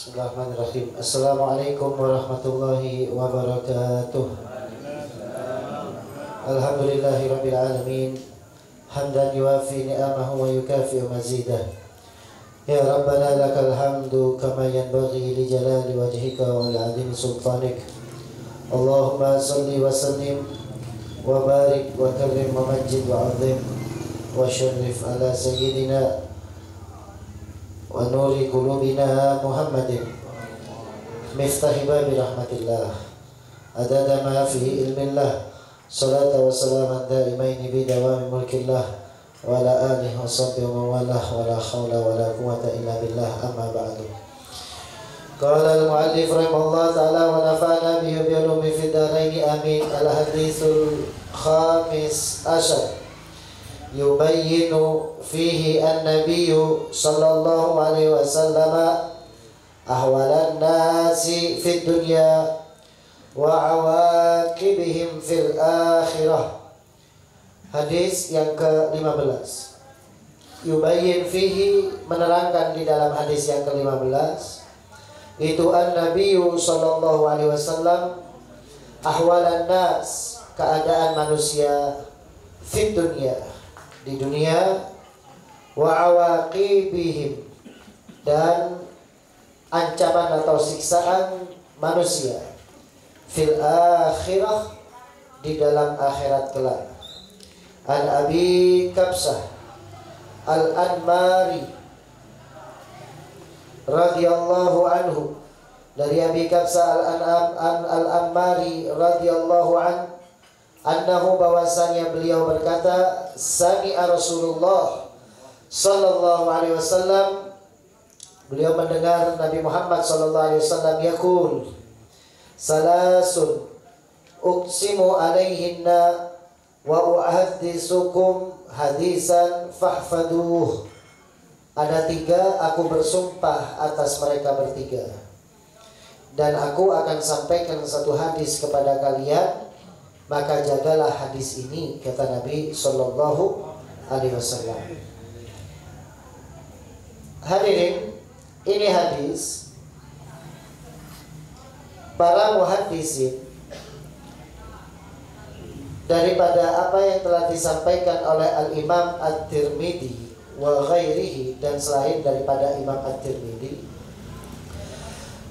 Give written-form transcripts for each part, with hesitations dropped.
Bismillahirrahmanirrahim. Assalamualaikum warahmatullahi wabarakatuh. Alhamdulillahirabbil alamin. Hamdan yuwafi ni'amahu wa yukafi'u mazidah. Ya Rabbana lakal hamdu kama yanbaghi li jalali wajhika wa li 'azimi sultanik. Allahumma salli wa sallim wa barik wa karrim wa majid wa 'azim wa syarrif ala sayyidina wa nuri qulubina Muhammadin miftahi babi rahmatillah adada ma fi ilmillah salatu wa salaman daimaini bi dawami mulkillah wa ala alihi wa sahbihi wa mawalah wa la hawla wa la quwata illa billah amma ba'du. Qala al-mu'allif rahimahullah ta'ala wa nafa'na bihi bi ulumi fid daraini amin. Al-hadithul khamis asyar yubayyinu fihi an-nabiyyu sallallahu alaihi wasallam ahwalan nasi fid dunya wa awaqibihim fil akhirah. Hadis yang ke-15. Yubayyin fihi, menerangkan di dalam hadis yang ke-15 itu an-nabiyyu sallallahu alaihi wasallam ahwalan nas, keadaan manusia fid dunya, di dunia, wa awaqibihim, dan ancaman atau siksaan manusia fil akhirah, di dalam akhirat kelak. An Abi Kabsah Al-Anmari radhiyallahu anhu, dari Abi Kabsah Al-Anmari radhiyallahu anhu, annahu, bahwasanya beliau berkata, sami'a Rasulullah sallallahu alaihi wasallam, beliau mendengar Nabi Muhammad sallallahu alaihi wasallam yaqul, salasun uqsimu alaihinna wa uhadditsukum hadisan fahfaduh. Ada tiga, aku bersumpah atas mereka bertiga, dan aku akan sampaikan satu hadis kepada kalian, maka jagalah hadis ini, kata Nabi sallallahu alaihi wasallam. Hadirin, ini hadis para muhaddisin daripada apa yang telah disampaikan oleh Al-Imam At-Tirmidzi wa ghairihi, dan selain daripada Imam At-Tirmidzi.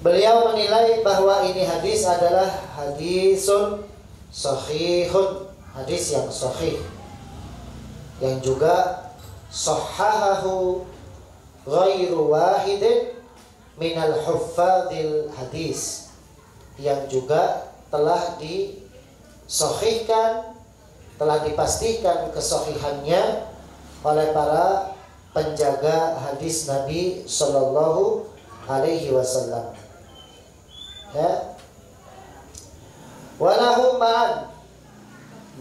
Beliau menilai bahwa ini hadis adalah hadisun sahihun, hadis yang sahih, yang juga sahahahu ghairu wahidin minal huffadil hadis, yang juga telah disahihkan, telah dipastikan kesahihannya oleh para penjaga hadis Nabi sallallahu alaihi wasallam. Ya. Walahum ma'an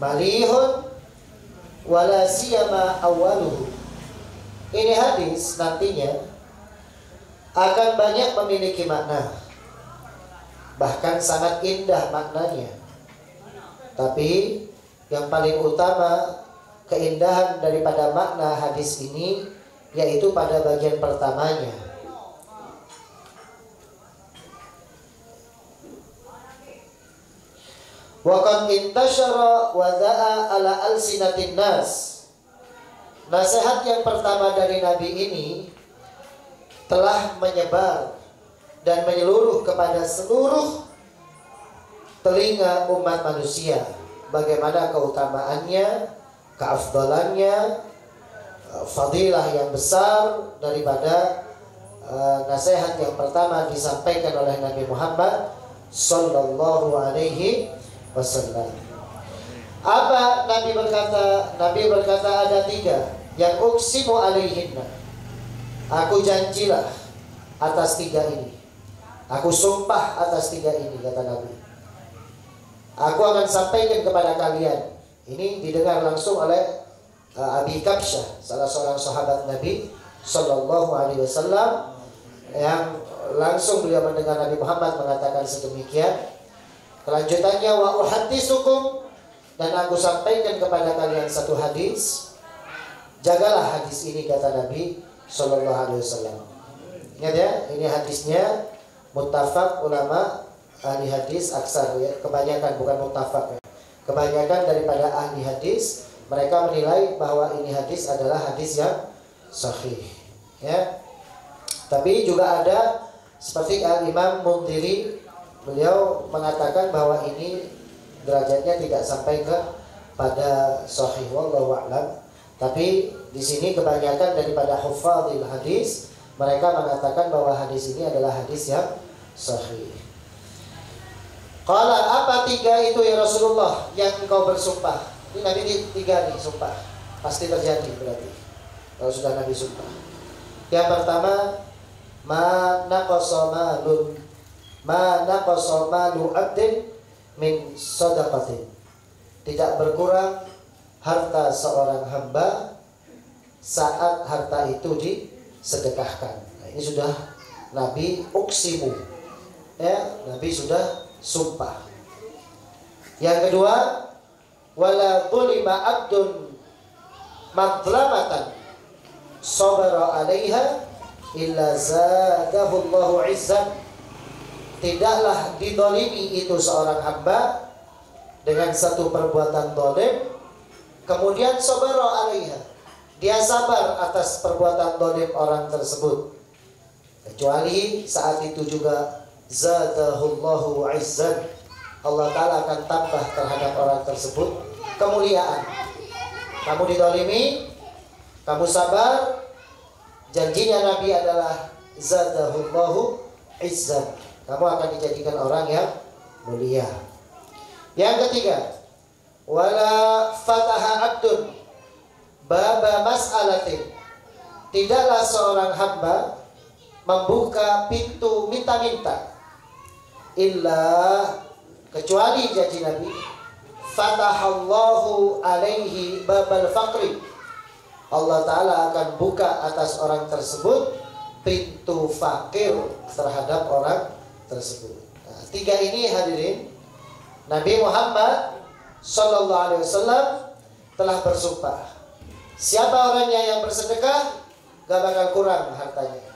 malihun wala siyama awaluhu. Ini hadis nantinya akan banyak memiliki makna, bahkan sangat indah maknanya. Tapi yang paling utama keindahan daripada makna hadis ini yaitu pada bagian pertamanya. Wa qad intashara wa da'a ala alsinatin nas. Nasihat yang pertama dari Nabi ini telah menyebar dan menyeluruh kepada seluruh telinga umat manusia, bagaimana keutamaannya, keafdalannya, fadilah yang besar daripada nasihat yang pertama disampaikan oleh Nabi Muhammad sallallahu alaihi wasallam. Apa Nabi berkata? Nabi berkata ada tiga yang uqsimu alaihinna, aku janjilah atas tiga ini, aku sumpah atas tiga ini, kata Nabi. Aku akan sampaikan kepada kalian. Ini didengar langsung oleh Abi Kabsah, salah seorang sahabat Nabi sallallahu alaihi wasallam, yang langsung beliau mendengar Nabi Muhammad mengatakan sedemikian. Kelanjutannya, wa uhadditsukum, dan aku sampaikan kepada kalian satu hadis. Jagalah hadis ini, kata Nabi sallallahu alaihi wasallam. Ingat ya, ini hadisnya muttafaq ulama ahli hadis aksar ya, kebanyakan, bukan muttafaq ya. Kebanyakan daripada ahli hadis mereka menilai bahwa ini hadis adalah hadis yang sahih ya. Tapi juga ada seperti Al-Imam Mundhiri, beliau mengatakan bahwa ini derajatnya tidak sampai ke pada sahih, wallahu a'lam. Tapi di sini kebanyakan daripada hufadzil hadis mereka mengatakan bahwa hadis ini adalah hadis yang sahih. Qala, apa 3 itu ya Rasulullah yang engkau bersumpah? Ini Nabi 3 nih sumpah. Pasti terjadi berarti kalau sudah Nabi sumpah. Yang pertama, ma naqasa malu abdin min shadaqatin. Tidak berkurang harta seorang hamba saat harta itu disedekahkan. Nah, ini sudah Nabi uksimu ya, Nabi sudah sumpah. Yang kedua, wala dhulima abdun madlamatan sabara 'alaiha illa zadahu Allahu 'izzan. Tidaklah didolimi itu seorang hamba dengan satu perbuatan dolim, kemudian sabara 'alaiha, dia sabar atas perbuatan dolim orang tersebut, kecuali saat itu juga zadahullahu 'izzan, Allah Ta'ala akan tambah terhadap orang tersebut kemuliaan. Kamu didolimi, kamu sabar, janjinya Nabi adalah zadahullahu 'izzan, kamu akan dijadikan orang yang mulia. Yang ketiga, wala fataha abdun baba mas'alatin. Tidaklah seorang hamba membuka pintu minta-minta, illa, kecuali janji Nabi, fatahallahu alaihi babal faqri, Allah Ta'ala akan buka atas orang tersebut pintu fakir terhadap orang tersebut. Nah, 3 ini hadirin, Nabi Muhammad Sallallahu Alaihi Wasallam telah bersumpah, siapa orangnya yang bersedekah gak bakal kurang hartanya.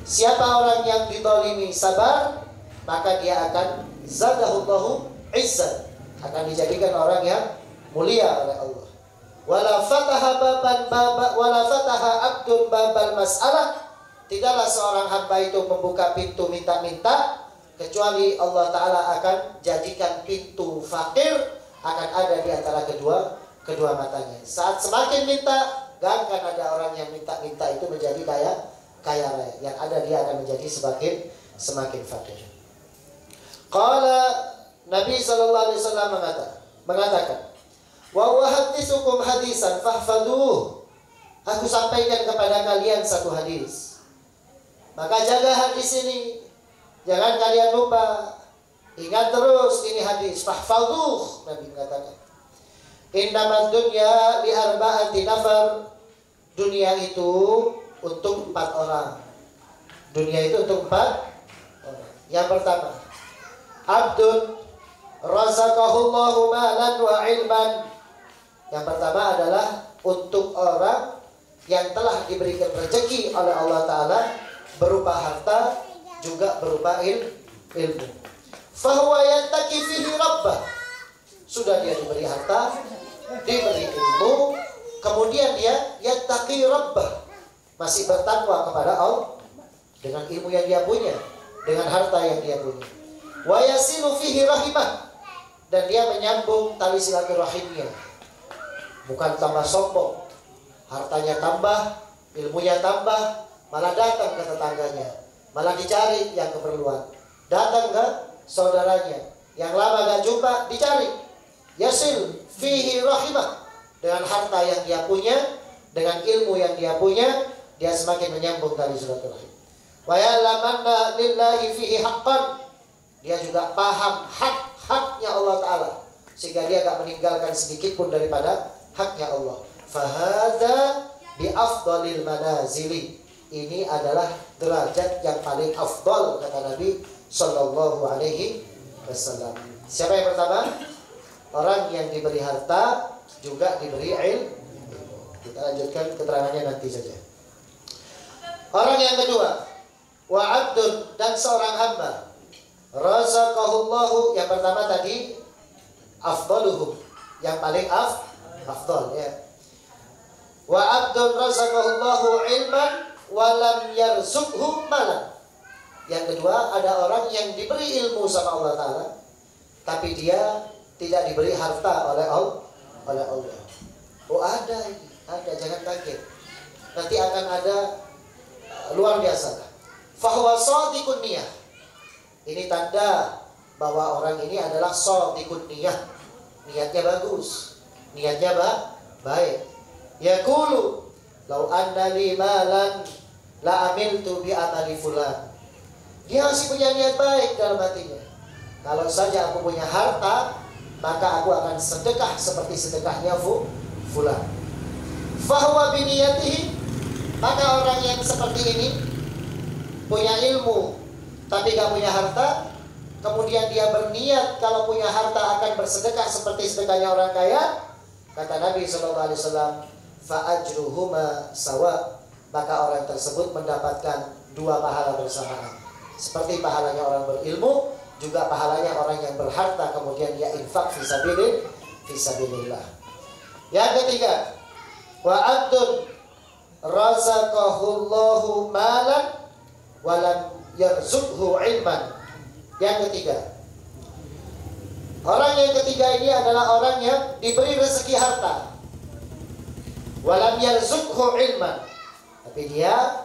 Siapa orang yang ditolimi sabar, maka dia akan zadahullahu 'izzan, akan dijadikan orang yang mulia oleh Allah. Wala fataha abdun babal mas'alah. Tidaklah seorang hamba itu membuka pintu minta-minta, kecuali Allah Ta'ala akan jadikan pintu fakir akan ada di antara kedua matanya. Saat semakin minta, gak akan ada orang yang minta-minta itu menjadi kaya raya. Yang ada dia akan menjadi semakin fakir. Qala, Nabi Sallallahu Alaihi Wasallam mengatakan, wa uhadditsukum hadisan fahfaduh. Aku sampaikan kepada kalian satu hadis, maka jaga hadis ini, jangan kalian lupa. Ingat terus ini hadis, fahfaduh. Nabi mengatakan, innamad dunya li arba'ati nafar. Dunia itu untuk 4 orang. Dunia itu untuk 4 orang. Yang pertama, abdun razaqahullahu malan wa ilman. Yang pertama adalah untuk orang yang telah diberikan rezeki oleh Allah Ta'ala berupa harta, juga berupa ilmu. Fahuwa yattaqi fihi rabbah. Sudah dia diberi harta, diberi ilmu, kemudian dia yattaqi rabbah, masih bertakwa kepada Allah dengan ilmu yang dia punya, dengan harta yang dia punya. Wa yasilu fihi rahimah, dan dia menyambung tali silaturahimnya. Bukan tambah sombong, hartanya tambah, ilmunya tambah, malah datang ke tetangganya, malah dicari yang keperluan, datang ke saudaranya yang lama gak jumpa, dicari. Yasil fihi rahimah, dengan harta yang dia punya, dengan ilmu yang dia punya, dia semakin menyambung tali silaturahim. Wa ya'lamanna lillahi fihi haqqan, dia juga paham hak-haknya Allah Ta'ala, sehingga dia gak meninggalkan sedikit pun daripada haknya Allah. Fahadha bi afdalil manazili, ini adalah derajat yang paling afdal, kata Nabi Sallallahu Alaihi Wasallam. Siapa yang pertama? Orang yang diberi harta juga diberi ilmu. Kita lanjutkan keterangannya nanti saja. Orang yang kedua, wa abdun, dan seorang hamba, razaqahullahu, yang pertama tadi afdaluhum, yang paling afdal ya. Wa abdun razaqahullahu ilman wa lam yarzuqhu malan. Yang kedua, ada orang yang diberi ilmu sama Allah Ta'ala, tapi dia tidak diberi harta oleh Allah. Oh ada ini, ada, jangan kaget. Nanti akan ada luar biasa. Fahuwa shadiqun niyah. Ini tanda bahwa orang ini adalah shadiqun niyah. Niatnya bagus, niatnya baik. Yaqulu law anna li malan la amiltu bi amali fulan. Dia masih punya niat baik dalam hatinya. Kalau saja aku punya harta, maka aku akan sedekah seperti sedekahnya fulan. Fahuwa biniyatihi, maka orang yang seperti ini punya ilmu tapi gak punya harta, kemudian dia berniat kalau punya harta akan bersedekah seperti sedekahnya orang kaya, kata Nabi SAW, fa ajruhuma sawa, maka orang tersebut mendapatkan dua pahala bersamaan. Seperti pahalanya orang berilmu, juga pahalanya orang yang berharta kemudian dia infak fisabilillah. Yang ketiga, wa abdun razaqahullahu malan walam yarzuqhu ilman. Yang ketiga, orang yang ketiga ini adalah orang yang diberi rezeki harta, walam yarzuqhu ilman, tapi dia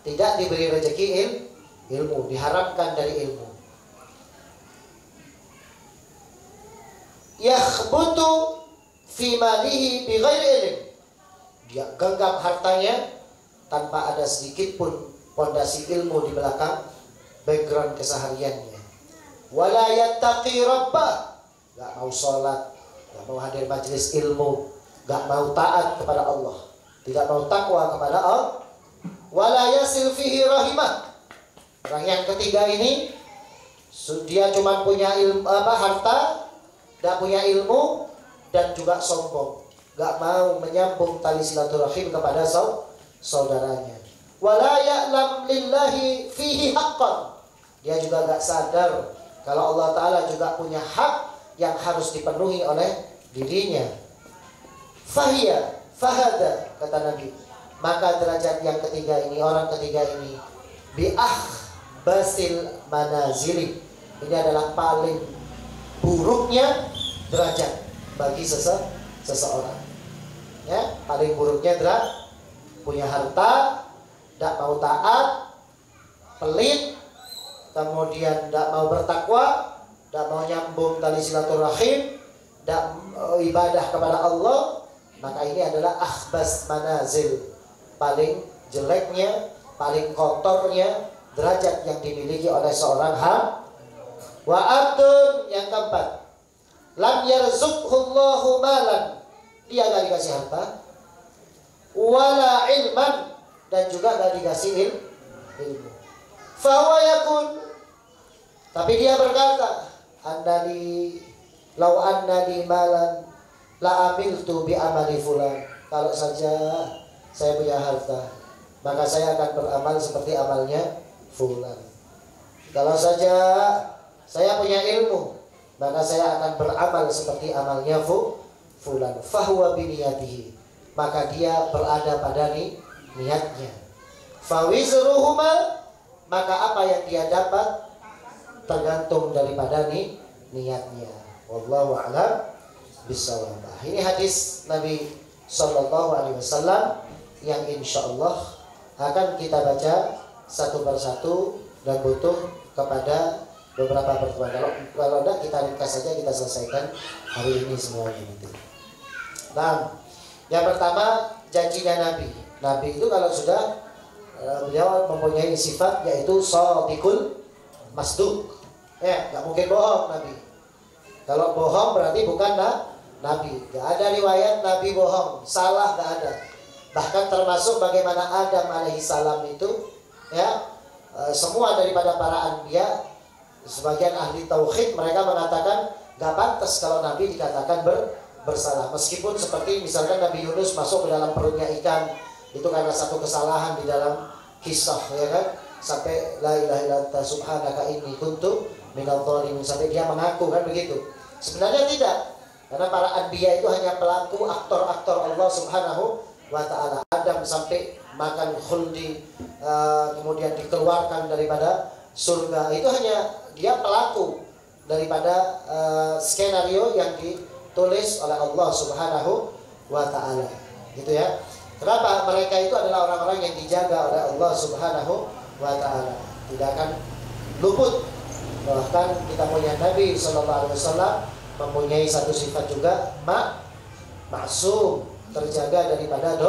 tidak diberi rezeki ilmu, diharamkan dari ilmu. Yakhbutu fi malihi bighairi ilm, dia genggam hartanya tanpa ada sedikit pun pondasi ilmu di belakang background kesehariannya. Wala yattaqi rabbah, gak mau sholat, gak mau hadir majelis ilmu, gak mau taat kepada Allah, tidak mau takwa kepada Allah. Wala yasil fihi rahimah. Orang yang ketiga ini dia cuma punya ilmu, harta, gak punya ilmu, dan juga sombong, gak mau menyambung tali silaturahim kepada saudaranya. Wala ya'lam lillahi fihi haqqan, dia juga gak sadar kalau Allah Ta'ala juga punya hak yang harus dipenuhi oleh dirinya. Fahiyya fahada, kata Nabi, maka derajat yang ketiga ini, orang ketiga ini, basil manazili, ini adalah paling buruknya derajat bagi seseorang ya. Paling buruknya derajat, punya harta, tidak mau taat, pelit, kemudian tidak mau bertakwa, tidak mau nyambung tali silaturahim, tidak ibadah kepada Allah, maka ini adalah akhbas manazil, paling jeleknya, paling kotornya derajat yang dimiliki oleh seorang hamba. Wa abdun, yang keempat, lam yarzuqhullahu malan, dia gak dikasih harta, wala ilman, dan juga gak dikasih ilmu. Fahuwa yakun, tapi dia berkata, annali lau annali malan la amiltu bi amali fulan, kalau saja saya punya harta, maka saya akan beramal seperti amalnya fulan. Kalau saja saya punya ilmu, maka saya akan beramal seperti amalnya fulan. Fahuwa biniyatihi, maka dia berada pada niatnya. Fawizruhuma, maka apa yang dia dapat tergantung daripada niatnya. Wallahu a'lam bishawab. Ini hadis Nabi Sallallahu Alaihi Wasallam yang insya Allah akan kita baca satu persatu dan butuh kepada beberapa pertemuan. Kalau tidak kita ringkas saja, kita selesaikan hari ini semuanya itu. Nah, yang pertama janjinya Nabi. Nabi itu kalau sudah beliau mempunyai sifat yaitu shadiqul masduq. Ya, nggak mungkin bohong Nabi. Kalau bohong berarti bukan Nabi. Nggak ada riwayat Nabi bohong, salah nggak ada. Bahkan termasuk bagaimana Adam alaihissalam itu, ya, semua daripada para anbiya, sebagian ahli tauhid mereka mengatakan nggak pantas kalau Nabi dikatakan bersalah. Meskipun seperti misalkan Nabi Yunus masuk ke dalam perutnya ikan, itu karena satu kesalahan di dalam kisah, ya kan. sampai la ilaha illa anta subhanaka inni kuntu minadh dhalimin, sampai dia mengaku kan begitu. Sebenarnya tidak, karena para anbiya itu hanya pelaku aktor-aktor Allah Subhanahu wa ta'ala. Adam sampai makan khuldi, kemudian dikeluarkan daripada surga, itu hanya dia pelaku daripada skenario yang ditulis oleh Allah Subhanahu wa ta'ala, gitu ya. Kenapa? Mereka itu adalah orang-orang yang dijaga oleh Allah Subhanahu wa ta'ala, tidak akan luput. Bahkan kita punya Nabi sallallahu alaihi wasallam mempunyai satu sifat juga, maksum, terjaga daripada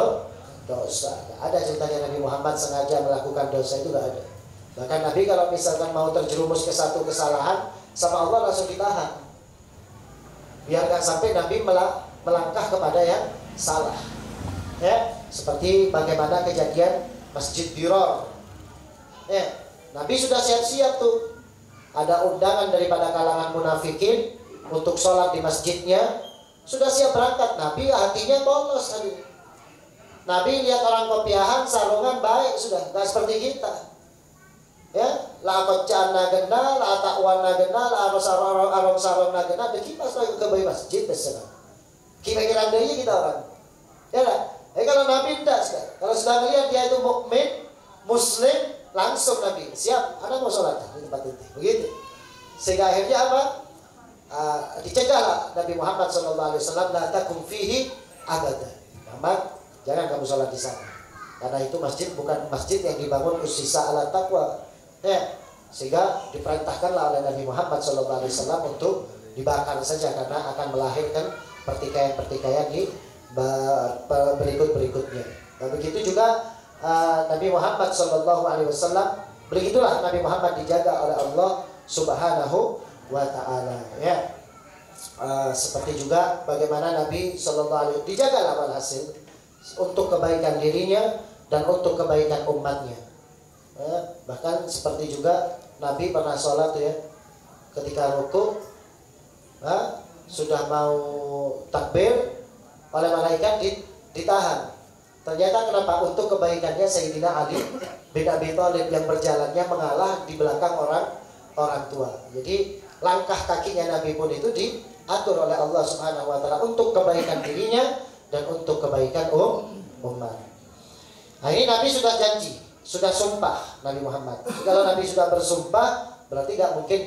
dosa. Ada ceritanya Nabi Muhammad sengaja melakukan dosa, itu tidak ada. Bahkan Nabi kalau misalkan mau terjerumus ke satu kesalahan sama Allah langsung ditahan, biarkan sampai Nabi melangkah kepada yang salah. Ya, seperti bagaimana kejadian Masjid Diror. Ya, Nabi sudah siap-siap tuh. Ada undangan daripada kalangan munafikin untuk sholat di masjidnya, sudah siap berangkat. Nabi hatinya polos. Nabi lihat orang kopiahan, sarungan baik sudah, nggak seperti kita. Ya, la qocana gena, la takwana gena, la arong sarona gena, bekipas lagi ke masjid terserah. Kira-kira dia kita orang. Ya lah. Kalau Nabi tidak, kalau sudah melihat dia itu mukmin, muslim, langsung Nabi siap, anak mau sholat di tempat itu, begitu. Sehingga akhirnya apa? Dicegahlah Nabi Muhammad SAW, la takum fihi abada. Muhammad, jangan kamu sholat di sana, karena itu masjid bukan masjid yang dibangun usisa ala taqwa. Ya, sehingga diperintahkanlah oleh Nabi Muhammad SAW untuk dibakar saja, karena akan melahirkan pertikaian-pertikaian di berikut-berikutnya. Dan begitu juga Nabi Muhammad SAW, begitulah Nabi Muhammad dijaga oleh Allah Subhanahu wa ta'ala. Ya, seperti juga bagaimana Nabi SAW dijaga walhasil untuk kebaikan dirinya dan untuk kebaikan umatnya. Ya, bahkan seperti juga Nabi pernah sholat ya, ketika rukuk sudah mau takbir, oleh malaikat ditahan. Ternyata kenapa? Untuk kebaikannya Sayyidina Ali bin Abi Thalib yang berjalannya mengalah di belakang orang tua. Jadi langkah kakinya Nabi pun itu diatur oleh Allah Subhanahu wa ta'ala untuk kebaikan dirinya dan untuk kebaikan umat. Nah, ini Nabi sudah janji, sudah sumpah Nabi Muhammad. Kalau Nabi sudah bersumpah, berarti gak mungkin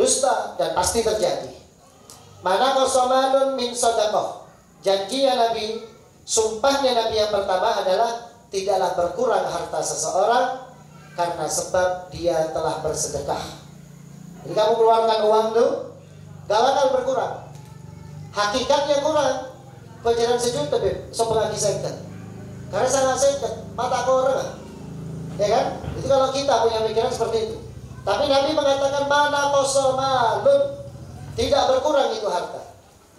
dusta, dan pasti terjadi. Mana qasamanun min sadaqah. Janjinya Nabi, sumpahnya Nabi yang pertama adalah tidaklah berkurang harta seseorang karena sebab dia telah bersedekah. Jadi kamu keluarkan uang tuh, gak bakal berkurang. Hakikatnya kurang. Kejaran sejuta beb, sepuluh senten. Karena sangat senten, mata orang. Ya kan? Itu kalau kita punya pikiran seperti itu. Tapi Nabi mengatakan mana qasamanun, tidak berkurang itu harta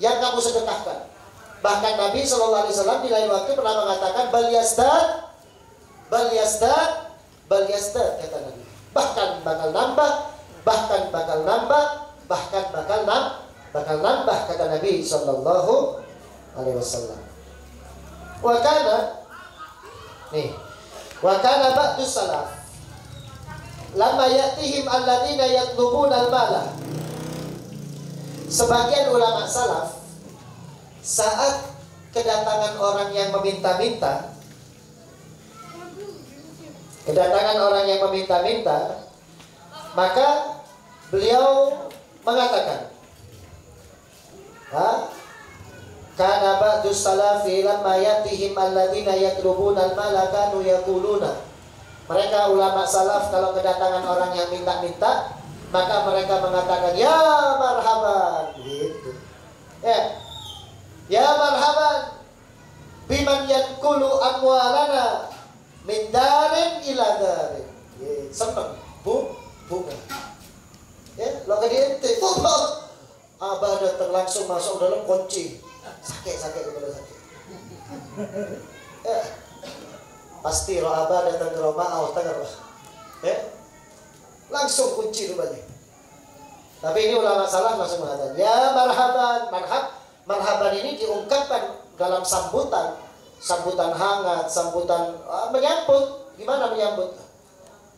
yang kamu sedekahkan. Bahkan Nabi SAW di lain waktu pernah mengatakan bal yazdad kata Nabi. Bahkan bakal nambah, bakal nambah kata Nabi SAW. Wa kana ba'du salaf lamma ya'tihim alladziina yatlubuna al-mala. Sebagian ulama salaf saat kedatangan orang yang meminta-minta, maka beliau mengatakan, kana ba'du salafi lamma ya'tihim alladziina yatlubuna al-mala kanu yaquluna. Mereka ulama salaf kalau kedatangan orang yang minta-minta, maka mereka mengatakan ya marhaban, gitu. Ya marhaban biman yadkulu amwalana min darin ila darin. Senang bunga. Ya, lo kayak ente. Abah datang langsung masuk dalam kunci. Sakit kepala sakit. Ya. Pasti roh abah datang ke rumah tengar. Ya. Langsung kunci rumahnya. Tapi ini ulama salaf langsung mengatakan ya marhaban, marhaban ini diungkapkan dalam sambutan hangat, sambutan menyambut. Gimana menyambut?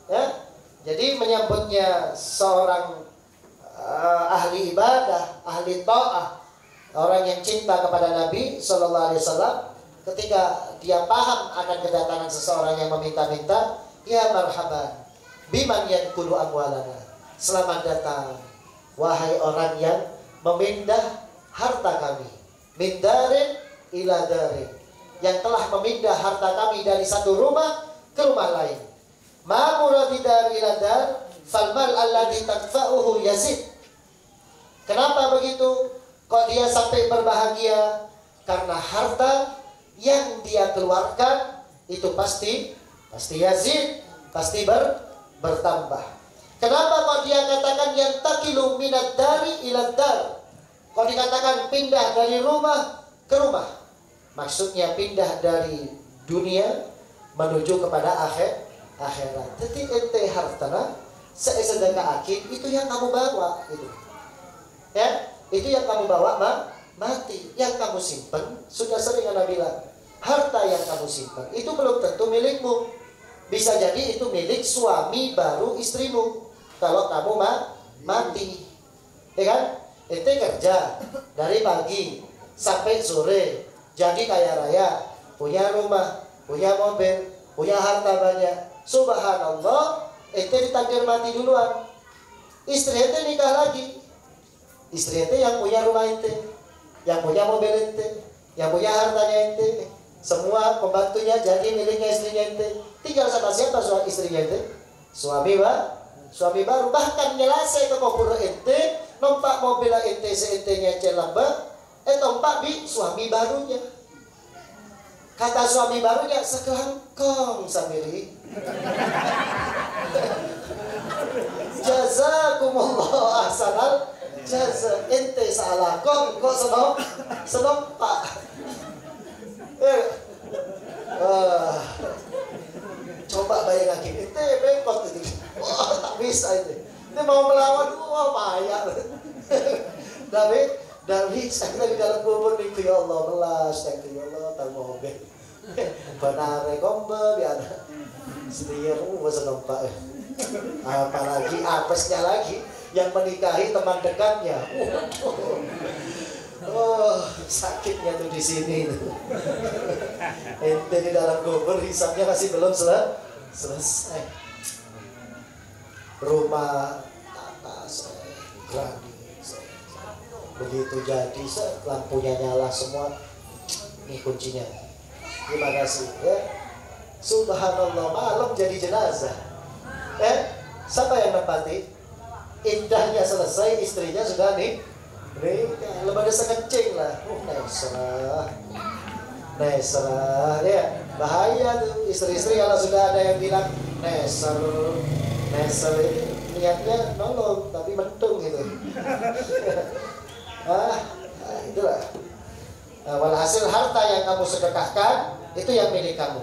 Ya, Jadi menyambutnya seorang ahli ibadah, ahli ta'ah, orang yang cinta kepada Nabi Sallallahu Alaihi Wasallam, ketika dia paham akan kedatangan seseorang yang meminta-minta, ya marhaban biman yankulu amwalana, selamat datang wahai orang yang memindah harta kami, min darin ila darin, yang telah memindah harta kami dari satu rumah ke rumah lain. Ma muradidar ila dar falmal alladhi tadfa'uhu yazid. Kenapa begitu? Kok dia sampai berbahagia? Karena harta yang dia keluarkan itu pasti yazid, pasti bertambah. Kenapa kok dia katakan yang takilu minad dari ila dar? Kok dikatakan pindah dari rumah ke rumah? Maksudnya pindah dari dunia menuju kepada akhirat. Jadi ente hartana sedekah akid itu yang kamu bawa itu. Ya, itu yang kamu bawa mati. Yang kamu simpan, sudah sering Anda bilang, harta yang kamu simpan itu belum tentu milikmu. Bisa jadi itu milik suami baru istrimu kalau kamu mati. Ya kan? Ente kerja dari pagi sampai sore, jadi kaya raya, punya rumah, punya mobil, punya harta banyak. Subhanallah, ente ditakdir mati duluan. Istri ente nikah lagi. Istri ente yang punya rumah ente, yang punya mobil ente, yang punya hartanya ente, semua pembantunya jadi miliknya istrinya ente. Tinggal sama siapa istrinya ente? Suami baru. Bahkan nyelesai ke kubur ente, nompak mobil ente seentenya celamba, nompak di suami barunya. Kata suami barunya, sekelangkong samiri. Jazakumullah ahsanal jaza. Ente salah kok senong pak. Coba bayangkan ente bengkot itu. Wah, tak bisa itu. Ini mau melawan, wah payah. Dari saya di dalam kubur nih, ya Allah belas, ya Allah tak mau be. Benar kombe biar setir seneng pak. Apalagi apesnya lagi yang menikahi teman dekatnya. Sakitnya tuh di sini. Ente di dalam kubur hisapnya masih belum selesai. Rumah atas gratis. Begitu jadi lampunya nyala semua. Ini kuncinya. Gimana sih ya? Subhanallah, malam jadi jenazah. Siapa yang nempati? Indahnya selesai, istrinya sudah nih lembaga sekencing lah. Nesrah ya, bahaya tuh istri-istri kalau sudah ada yang bilang neser ini niatnya nolong tapi mentung gitu. Itulah. Walhasil harta yang kamu sedekahkan itu yang milik kamu.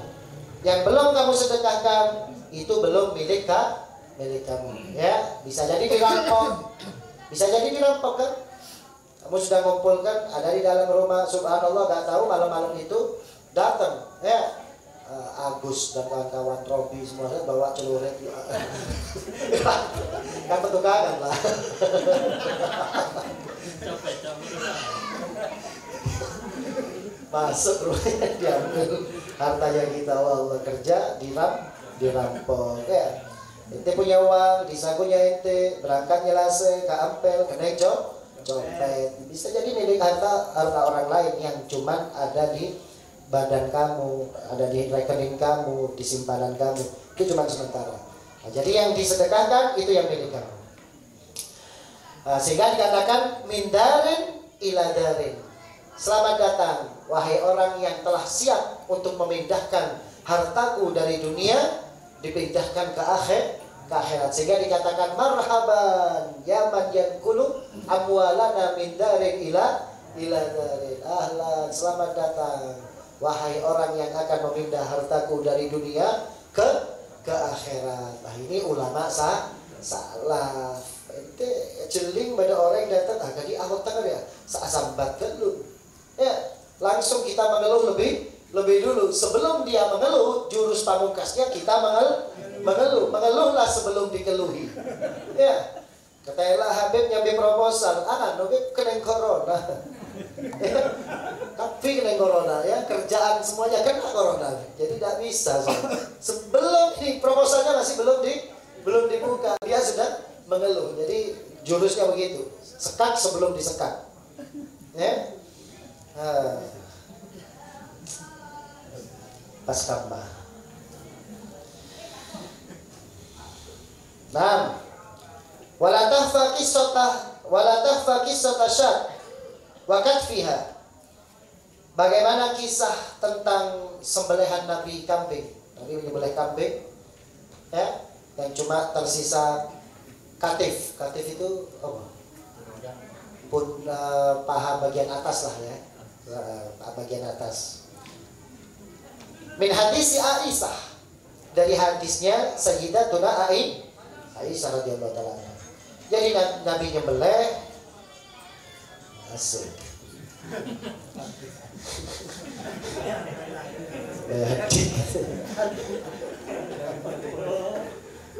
Yang belum kamu sedekahkan itu belum milik kamu. Ya, bisa jadi dirampok. Bisa jadi dirampok kan? Kamu sudah ngumpulkan ada di dalam rumah, subhanallah, gak tahu malam-malam itu datang ya Agus dan kawan-kawan Robi semua bawa celurit. Kan petukangan lah. Masuk rumahnya diambil hartanya kita, Allah kerja dirampok ya. Ente punya uang di sakunya ente, berangkat nyelase ke ampel kena copet. Bisa jadi milik harta orang lain yang cuman ada di badan kamu, ada di rekening kamu, di simpanan kamu. Itu cuma sementara. Nah, jadi yang disedekahkan itu yang milik kamu. Sehingga dikatakan min darin ila darin. Selamat datang wahai orang yang telah siap untuk memindahkan hartaku dari dunia dipindahkan ke akhirat. Sehingga dikatakan marhaban ya man yankulu amwalana min darin ila darin. Ahlan, selamat datang wahai orang yang akan memindah hartaku dari dunia ke akhirat. Nah, ini ulama salah. Ente jeling pada orang yang datang agak di awal tengah ya sambat dulu. Ya, langsung kita mengeluh lebih dulu. Sebelum dia mengeluh, jurus pamungkasnya kita mengeluhlah sebelum dikeluhi. Ya. Katakanlah Habib nyambi proposal, Habib kena corona. Ya. Tapi kena corona ya, kerjaan semuanya kena corona. Jadi tidak bisa. Sebelum ini proposalnya masih belum dibuka, dia sudah mengeluh. Jadi jurusnya begitu, sekat sebelum disekat. Ya. Pas kambah. Nah, wala tahfa qissata syad wa katfiha. Bagaimana kisah tentang sembelihan Nabi kambing? Nabi menyembelih kambing, ya, yang cuma tersisa katif. Katif itu apa? Paha bagian atas lah ya, paha bagian atas. Min hadis Aisyah, dari hadisnya Sayyidatuna Aisyah radhiyallahu taala. Jadi Nabi nyembelih, asik.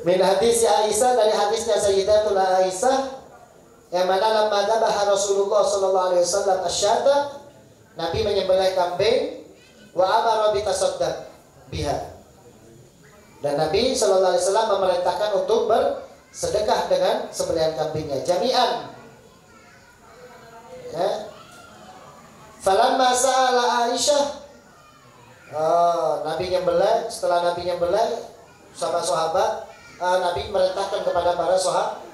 Min hadis Aisyah, dari hadisnya Sayyidatuna Aisyah, yang mana lamma dzabaha Rasulullah sallallahu alaihi wasallam asyata, Nabi menyembelih kambing, wa amara bi tasaddaq biha. Dan Nabi sallallahu alaihi wasallam memerintahkan untuk bersedekah dengan sembelihan kambingnya jami'an. Ya. Falamma sa'ala Aisyah, Nabi nyembelih, setelah Nabi nyembelih sama sahabat, Nabi merintahkan kepada para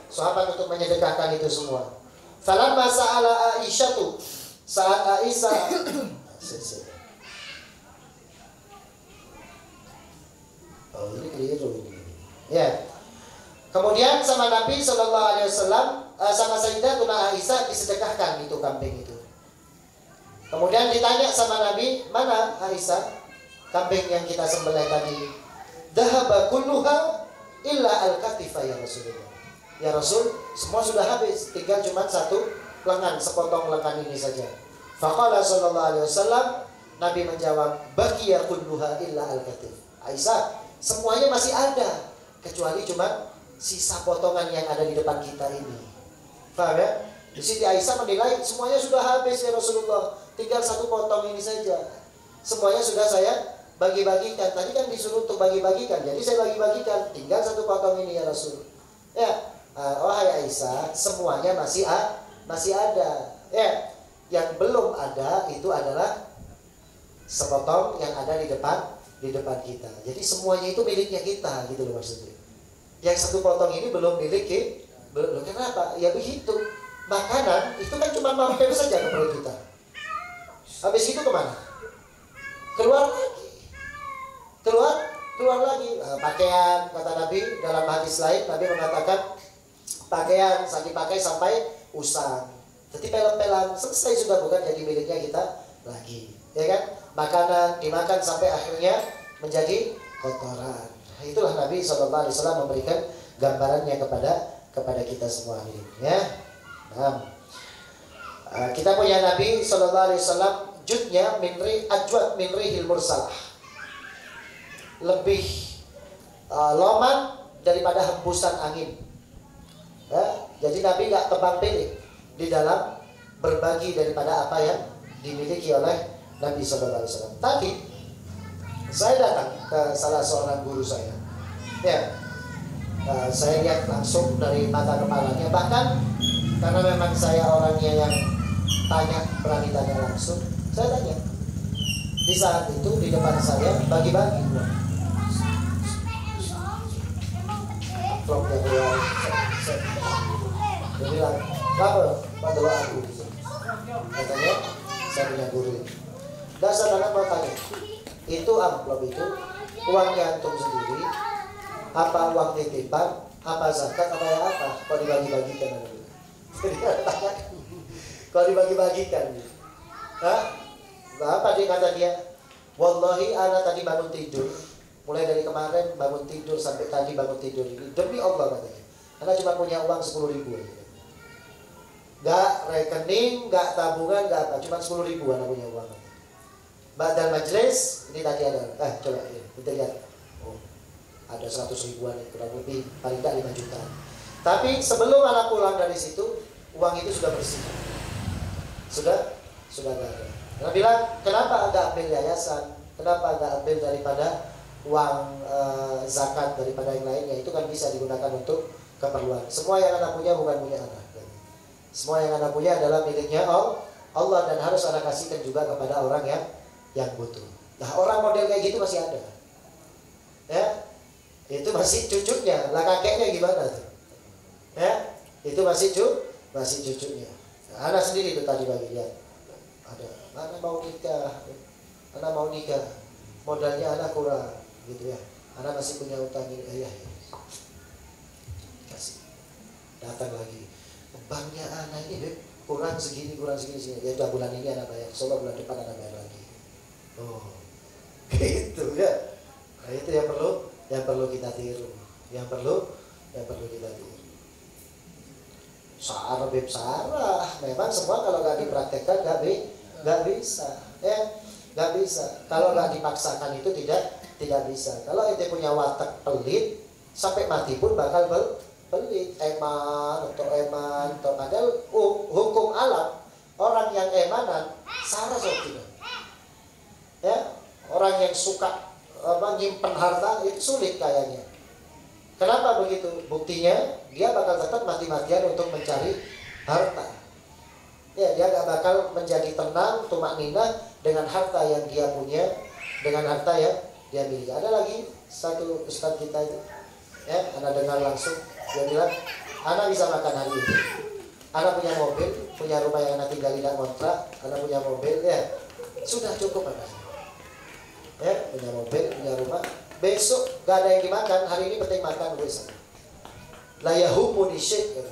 sahabat untuk menyedekahkan itu semua. Falamma sa'ala Aisyah tuh, saat Aisyah ini keliru ini. Ya. Kemudian sama Nabi sallallahu alaihi wasallam sama Sayyidatuna Aisyah disedekahkan itu kambing itu. Kemudian ditanya sama Nabi, mana Aisyah kambing yang kita sembelih tadi? Dhahaba kulluha illa al-katifa ya Rasulullah. Ya Rasul, semua sudah habis, tinggal cuma satu lengan, sepotong lengan ini saja. Faqala sallallahu alaihi wasallam, Nabi menjawab, baqiya kulluha illa al-katif. Aisyah, semuanya masih ada kecuali cuma sisa potongan yang ada di depan kita ini. Paham ya? Di sini Aisyah menilai semuanya sudah habis ya Rasulullah, tinggal satu potong ini saja. Semuanya sudah saya bagi-bagikan. Tadi kan disuruh untuk bagi-bagikan, jadi saya bagi-bagikan. Tinggal satu potong ini ya Rasul. Ya, wahai Aisyah, semuanya masih ada. Ya, yang belum ada itu adalah sepotong yang ada di depan kita. Jadi semuanya itu miliknya kita, gitu loh maksudnya. Yang satu potong ini belum milik belum. Kenapa? Ya begitu. Makanan itu kan cuma mampir saja ke perut kita. Habis itu kemana? Keluar lagi. Pakaian, kata Nabi dalam hadis lain, Nabi mengatakan pakaian dipakai sampai usang. Jadi pelan-pelan selesai sudah, bukan jadi miliknya kita lagi, ya kan? Makanan dimakan sampai akhirnya menjadi kotoran. Itulah Nabi SAW memberikan gambarannya kepada kita semua ini, ya. Nah, kita punya Nabi SAW judnya ajwad min rihil mursalah, lebih loman daripada hembusan angin. Ya, jadi Nabi nggak tebang pilih di dalam berbagi daripada apa yang dimiliki oleh Nabi SAW. Tadi saya datang ke salah seorang guru saya, ya, saya lihat langsung dari mata kepalanya. Bahkan karena memang saya orangnya yang berani tanya langsung, saya tanya. Di saat itu di depan saya bagi-bagi uang. Amplopnya keluar. Dia bilang, "Apa? Padahal aku." Katanya, saya punya guru ini. Dasar anak mau tanya, itu amplop itu uangnya antum sendiri, apa uang titipan, apa zakat, apa ya apa? Kalau dibagi-bagikan, kalau dibagi-bagikan, apa dia kata dia? Wallahi ana tadi bangun tidur, mulai dari kemarin bangun tidur sampai tadi bangun tidur ini, demi Allah katanya, ana cuma punya uang 10.000 aja. Gak rekening, gak tabungan, gak apa, cuma 10.000 ana punya uang. Ba'dal majlis, ini tadi ada, coba ya, kita lihat. Oh. ada 100 ribuan, kurang lebih paling tidak 5 juta. Tapi sebelum anak pulang dari situ, uang itu sudah bersih, sudah gak ada. Anak bilang, kenapa nggak ambil yayasan, kenapa nggak ambil daripada uang zakat daripada yang lainnya, itu kan bisa digunakan untuk keperluan. Semua yang anak punya bukan punya anak, semua yang anak punya adalah miliknya Allah, dan harus anak kasihkan juga kepada orang yang butuh. Nah, orang model kayak gitu masih ada, ya, itu masih cucunya. Lah kakeknya gimana tuh, ya, itu masih cucunya. Nah, anak sendiri itu tadi bagi dia ada, anak mau nikah, modalnya anak kurang, gitu ya, anak masih punya utang ini, ya, kasih, datang lagi, banknya anak ini kurang segini, ya udah bulan ini anak bayar, coba bulan depan anak bayar lagi. Oh, gitu ya. Nah, itu yang perlu kita tiru, yang perlu kita tiru. Sarah, memang semua kalau nggak dipraktekkan nggak bisa, ya, nggak bisa. Kalau nggak dipaksakan itu tidak bisa. Kalau ente punya watak pelit, sampai mati pun bakal pelit, eman, padahal hukum alam orang yang emanan sarah tidak. Ya, orang yang suka nyimpen harta itu sulit kayaknya. Kenapa begitu? Buktinya dia bakal tetap mati-matian untuk mencari harta. Ya, dia gak bakal menjadi tenang, tumak ninah dengan harta yang dia punya, dengan harta yang dia miliki. Ada lagi satu ustadz kita itu, ya, anak dengar langsung, dia bilang, anak bisa makan hari ini, anak punya mobil, punya rumah yang anak tinggal tidak kontrak, anak punya mobil, ya sudah cukup anak. Ya, punya mobil, punya rumah, besok gak ada yang dimakan, hari ini penting makan besok. La yahumu di syekh,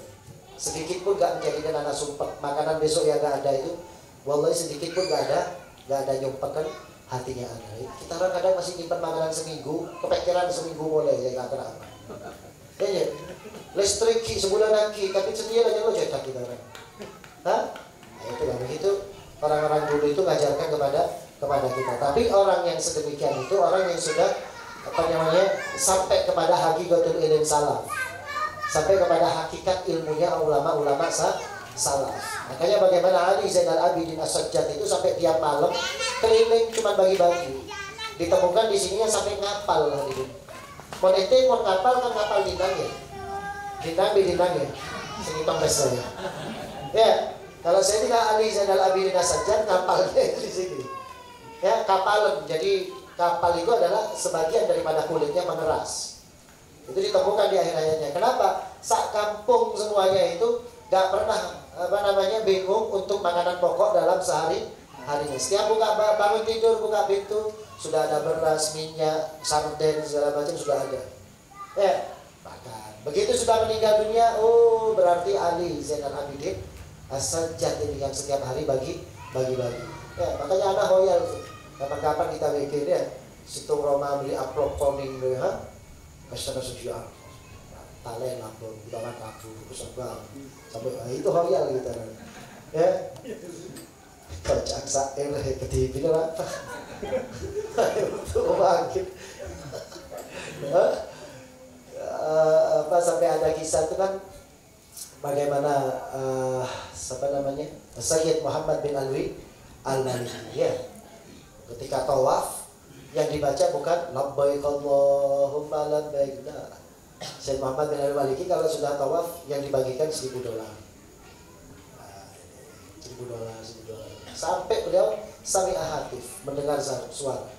sedikit pun gak menjadikan anak sumpah. Makanan besok yang gak ada itu, wallahi sedikit pun gak ada nyumpahkan hatinya anak. Kita orang kadang masih nyimpan makanan seminggu, kepikiran seminggu mulai, ya gak kenapa. Ya, listrik sebulan lagi, tapi setia aja lo cetak kita orang. Hah? Nah, itu lah begitu. Orang-orang dulu itu ngajarkan kepada kita. Tapi orang yang sedemikian itu orang yang sudah sampai kepada hakikatul ilm salaf, sampai kepada hakikat ilmunya ulama-ulama salaf. Makanya bagaimana Ali Zainal Abidin As-Sajjad itu sampai tiap malam keliling cuma bagi-bagi. Ditemukan di sininya sampai ngapal gitu. Mau ente mau ngapal kan ngapal dinang ya. Sini pembes saya. Ya, kalau saya tidak Ali Zainal Abidin As-Sajjad ngapalnya di sini. Ya, kapalan. Jadi kapal itu adalah sebagian daripada kulitnya mengeras. Itu ditemukan di akhir ayatnya. Kenapa? Sak kampung semuanya itu gak pernah bingung untuk makanan pokok dalam sehari-harinya. Setiap bangun tidur, buka pintu, sudah ada beras, minyak, sarden, segala macam sudah ada. Ya, makan. Begitu sudah meninggal dunia, oh berarti Ali Zainal Abidin As-Sajjad ini yang setiap hari bagi. Ya, makanya anak hoyal tuh. Kapan-kapan kita bikin ya, situng Roma beli upload koning deh, ha? Kasih sejuan, talen lampung, banget aku, serbang, sampai itu hoyal gitu kan, ya. Kocak sair ketipi apa? Untuk bangkit. Sampai ada kisah itu kan, bagaimana Sayyid Muhammad bin Alwi Al-Maliki, ya. Ketika tawaf yang dibaca bukan labbaik Allahumma labbaik. Sayyid Muhammad bin Al-Maliki kalau sudah tawaf yang dibagikan $1.000. $1.000. Sampai beliau sami'ah hatif, mendengar suara.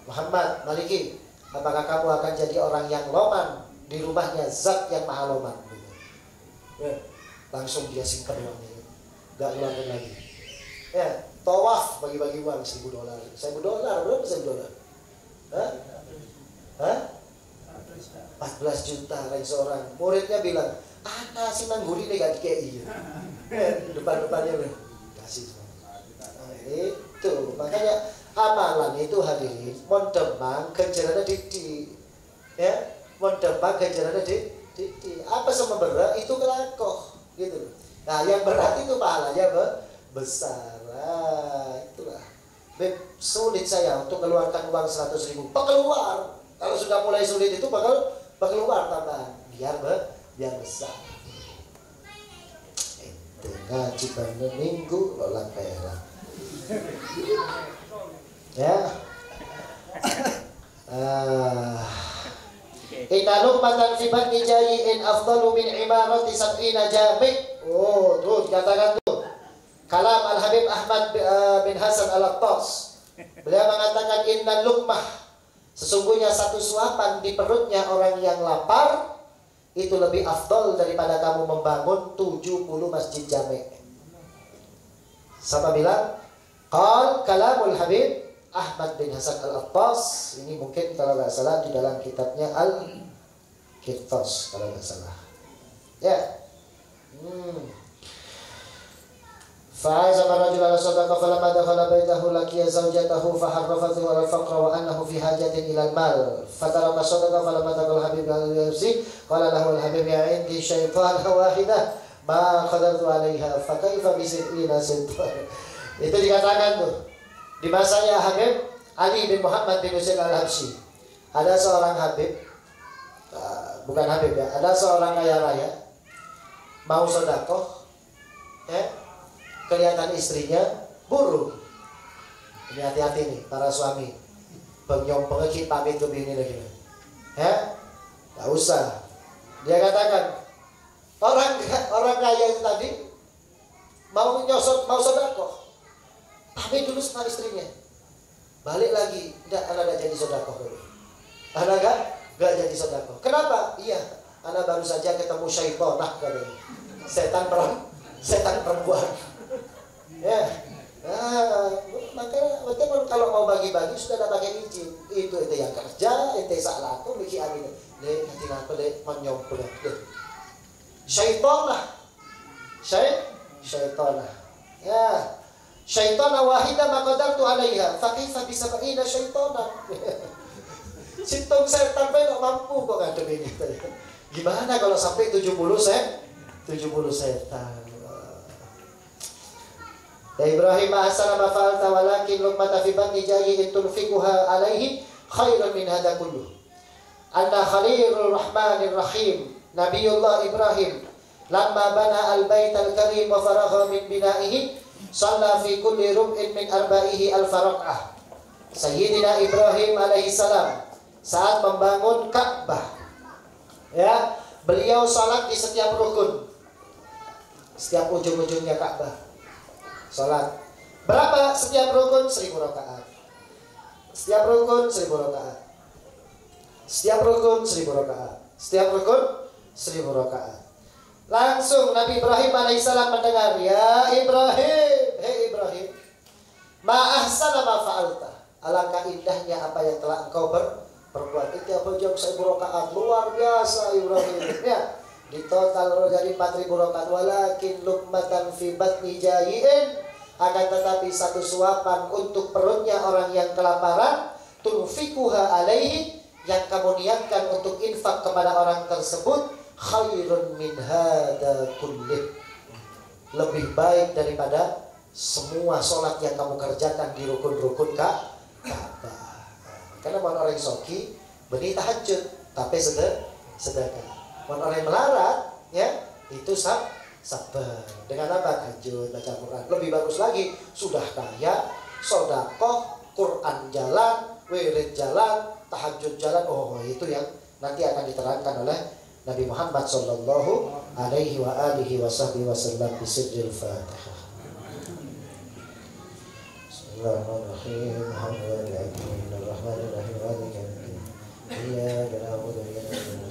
Muhammad Maliki, apakah kamu akan jadi orang yang loman di rumahnya zat yang maha loman? Langsung dia simpan uangnya, gak ngeluarin lagi. Ya, tawaf bagi-bagi uang $1.000. $1.000 berapa $1.000? Hah? 14 juta rank seorang. Muridnya bilang, anak si nangguri nih gak dikei. Depan-depannya bilang, kasih semua. Nah, itu makanya amalan itu hadirin mondemang ganjarannya didi. Ya, mondemang ganjarannya didi. Apa sama berat itu kelakoh gitu. Nah, yang berat itu pahalanya besar. Itulah sulit saya untuk keluarkan uang 100.000 keluar, Kalau sudah mulai sulit itu bakal keluar tambahan biar besar. Itu ngaji pada minggu lolang perak. Ya. Inna luqmatan fi batni jayi'in afdalu min imarati sab'ina jami'. Oh, tuh dikatakan tuh. Kalam Al-Habib Ahmad bin Hasan Al-Attas. Beliau mengatakan inna luqmah, sesungguhnya satu suapan di perutnya orang yang lapar itu lebih afdal daripada kamu membangun 70 masjid jami'. Siapa bilang? Kalamul Habib Ahmad bin Hasan Al-Attas. Ini mungkin kalau nggak salah di dalam kitabnya Al-Qirtas kalau nggak salah. Ya. فعزم الرجل على صدقة فلما دخل بيته لقي زوجته فحرفته على الفقر وأنه في حاجة إلى المال فترك الصدقة فلما دخل الحبيب على اليرسي قال له الحبيب يا عندي شيطان واحدة ما قدرت عليها فكيف بسبعين شيطان. Itu dikatakan tuh di masanya Habib Ali bin Muhammad bin Husain Al-Habsyi. Ada seorang Habib, bukan Habib ya, ada seorang kaya raya mau sedekah, kelihatan istrinya burung. Ini hati-hati nih para suami, pengyong pengekip pamit ke bini lagi, nggak usah. Dia katakan orang kaya itu tadi mau sedekah, pamit dulu sama istrinya, balik lagi, anak jadi sedekah dulu, anak nggak jadi sedekah. Kenapa? Iya, anak baru saja ketemu syaitan, katanya, setan perempuan. Ya, makanya kalau mau bagi-bagi sudah ada pakai izin. Itu yang kerja, itu salah aku bikin angin. Nanti nak boleh menyobol. Syaitan lah, syaitan lah. Ya, syaitan wahida maqadartu alaiha. Fakaifa bisab'ina syaitana. Situng setan nggak mampu kok ngadepin itu. Gimana kalau sampai 70 setan? Ya Ibrahim ahsana ma fa'alta walakin luqmata fi batni jayi'in tunfikuha alaihi khairan min hadha kulluh. Anna Khalilur Rahmanir Rahim Nabiullah Ibrahim lamma bana al-bait al-karim wa faragha min bina'ihi shalla fi kulli rub'in min arba'ihi al-faraqah. Sayyidina Ibrahim alaihi salam saat membangun Ka'bah, ya, beliau salat di setiap rukun, setiap ujung-ujungnya Ka'bah. Salat berapa setiap rukun? 1000 rakaat. Setiap rukun 1000 rakaat. Setiap rukun 1000 rakaat. Setiap rukun 1000 rakaat. Langsung Nabi Ibrahim alaihissalam mendengar, ya Ibrahim, hei Ibrahim, ma ahsana ma fa'alta. Alangkah indahnya apa yang telah engkau berbuat. Itu apa jam 1000 rakaat, luar biasa Ibrahim. Ya, di total jadi 4000 rakaat. Walakin luqmatan fi batni jayi'in, akan tetapi satu suapan untuk perutnya orang yang kelaparan, tunfikuha alaihi, yang kamu niatkan untuk infak kepada orang tersebut, khairun min hada kullih, lebih baik daripada semua sholat yang kamu kerjakan di rukun-rukun Ka'bah. Karena orang soki beri tahajud tapi sedekah. Orang melarat, ya, itu sabar. Dengan apa? Tahajud, baca Quran. Lebih bagus lagi, sudah kaya, sedekah, Quran jalan, wirid jalan, tahajud jalan. Oh, itu yang nanti akan diterangkan oleh Nabi Muhammad sallallahu alaihi wa alihi wasallam di sirril Fatihah. Bismillahirrahmanirrahim. Alhamdulillahirabbil alamin. Arrahmanirrahim. Maliki yaumiddin. Iyyaka na'budu wa iyyaka nasta'in.